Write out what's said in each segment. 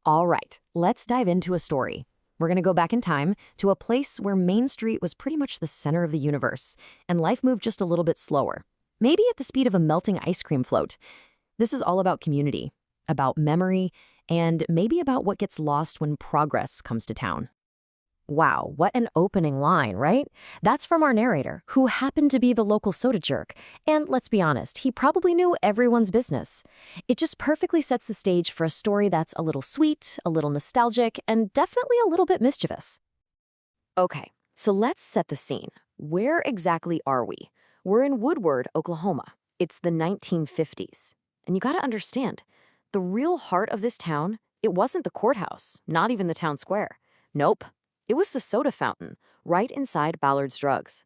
All right, let's dive into a story. We're going to go back in time to a place where Main Street was pretty much the center of the universe, and life moved just a little bit slower. Maybe at the speed of a melting ice cream float. This is all about community, about memory, and maybe about what gets lost when progress comes to town. Wow, what an opening line, right? That's from our narrator, who happened to be the local soda jerk. And let's be honest, he probably knew everyone's business. It just perfectly sets the stage for a story that's a little sweet, a little nostalgic, and definitely a little bit mischievous. Okay, so let's set the scene. Where exactly are we? We're in Woodward, Oklahoma. It's the 1950s. And you gotta understand, the real heart of this town, it wasn't the courthouse, not even the town square. Nope. It was the soda fountain, right inside Ballard's Drugs.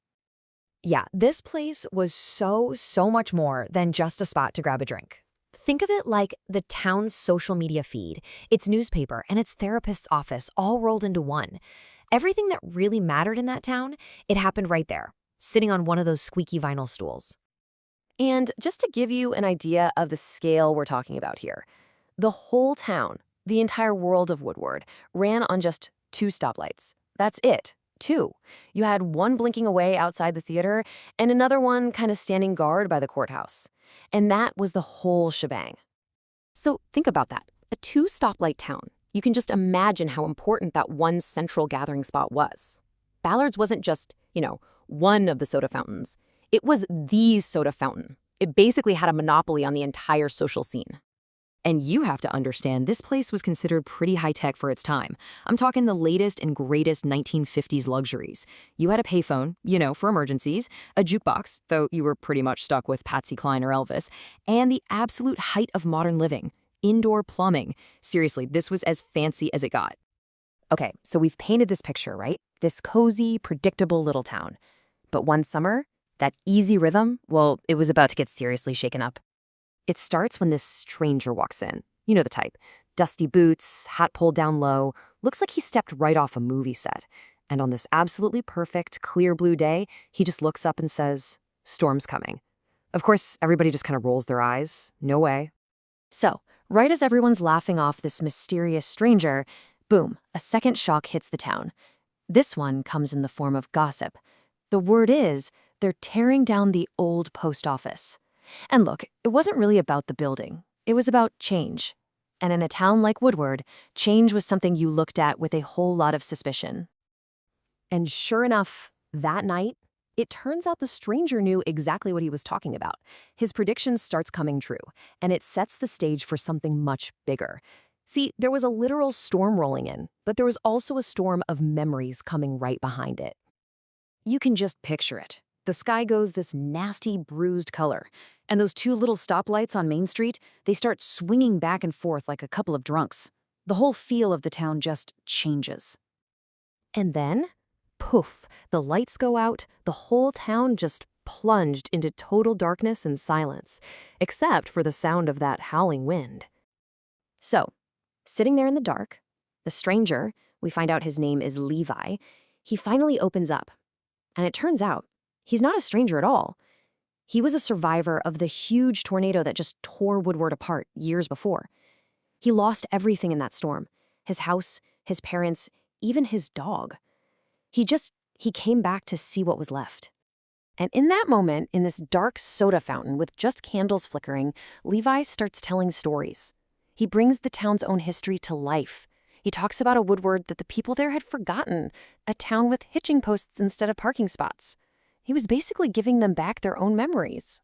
Yeah, this place was so much more than just a spot to grab a drink. Think of it like the town's social media feed, its newspaper, and its therapist's office all rolled into one. Everything that really mattered in that town, it happened right there, sitting on one of those squeaky vinyl stools. And just to give you an idea of the scale we're talking about here, the whole town, the entire world of Woodward, ran on just 2 stoplights. That's it. 2. You had one blinking away outside the theater and another one kind of standing guard by the courthouse. And that was the whole shebang. So think about that. A 2-stoplight town. You can just imagine how important that one central gathering spot was. Ballard's wasn't just, one of the soda fountains. It was the soda fountain. It basically had a monopoly on the entire social scene. And you have to understand, this place was considered pretty high-tech for its time. I'm talking the latest and greatest 1950s luxuries. You had a payphone, for emergencies, a jukebox, though you were pretty much stuck with Patsy Cline or Elvis, and the absolute height of modern living, indoor plumbing. Seriously, this was as fancy as it got. Okay, so we've painted this picture, right? This cozy, predictable little town. But one summer, that easy rhythm, well, it was about to get seriously shaken up. It starts when this stranger walks in. You know the type. Dusty boots, hat pulled down low, looks like he stepped right off a movie set. And on this absolutely perfect, clear blue day, he just looks up and says, "Storm's coming." Of course, everybody just kind of rolls their eyes. No way. So, right as everyone's laughing off this mysterious stranger, boom, a second shock hits the town. This one comes in the form of gossip. The word is, they're tearing down the old post office. And look, it wasn't really about the building. It was about change. And in a town like Woodward, change was something you looked at with a whole lot of suspicion. And sure enough, that night, it turns out the stranger knew exactly what he was talking about. His prediction starts coming true, and it sets the stage for something much bigger. See, there was a literal storm rolling in, but there was also a storm of memories coming right behind it. You can just picture it. The sky goes this nasty, bruised color. And those 2 little stoplights on Main Street, they start swinging back and forth like a couple of drunks. The whole feel of the town just changes. And then, poof, the lights go out, the whole town just plunged into total darkness and silence, except for the sound of that howling wind. So, sitting there in the dark, the stranger, we find out his name is Levi, he finally opens up. And it turns out, he's not a stranger at all. He was a survivor of the huge tornado that just tore Woodward apart years before. He lost everything in that storm. His house, his parents, even his dog. He came back to see what was left. And in that moment, in this dark soda fountain with just candles flickering, Levi starts telling stories. He brings the town's own history to life. He talks about a Woodward that the people there had forgotten, a town with hitching posts instead of parking spots. He was basically giving them back their own memories.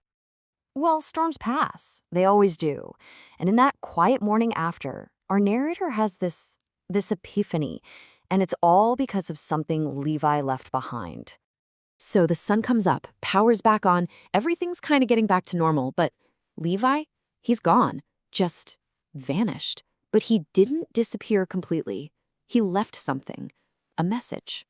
Well, storms pass. They always do. And in that quiet morning after, our narrator has this epiphany, and it's all because of something Levi left behind. So the sun comes up, power's back on, everything's kind of getting back to normal, but Levi, he's gone, just vanished. But he didn't disappear completely. He left something, a message.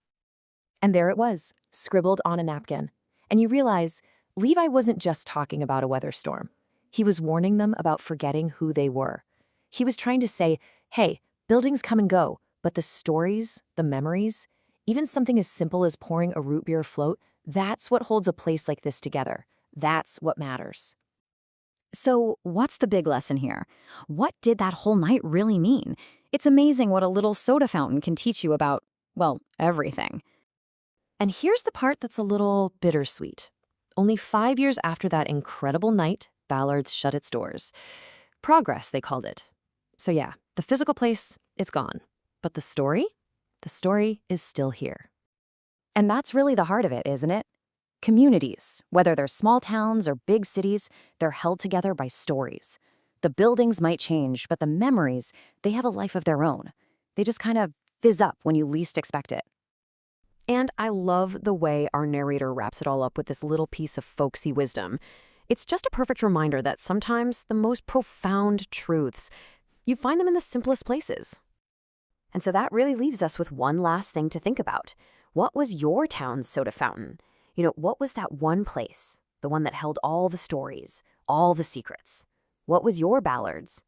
And there it was, scribbled on a napkin. And you realize Levi wasn't just talking about a weather storm. He was warning them about forgetting who they were. He was trying to say, hey, buildings come and go, but the stories, the memories, even something as simple as pouring a root beer float, that's what holds a place like this together. That's what matters. So what's the big lesson here? What did that whole night really mean? It's amazing what a little soda fountain can teach you about, well, everything. And here's the part that's a little bittersweet. Only 5 years after that incredible night, Ballard's shut its doors. Progress, they called it. So yeah, the physical place, it's gone. But the story? The story is still here. And that's really the heart of it, isn't it? Communities, whether they're small towns or big cities, they're held together by stories. The buildings might change, but the memories, they have a life of their own. They just kind of fizz up when you least expect it. And I love the way our narrator wraps it all up with this little piece of folksy wisdom. It's just a perfect reminder that sometimes the most profound truths, you find them in the simplest places. And so that really leaves us with one last thing to think about. What was your town's soda fountain? What was that one place? The one that held all the stories, all the secrets. What was your Ballard's?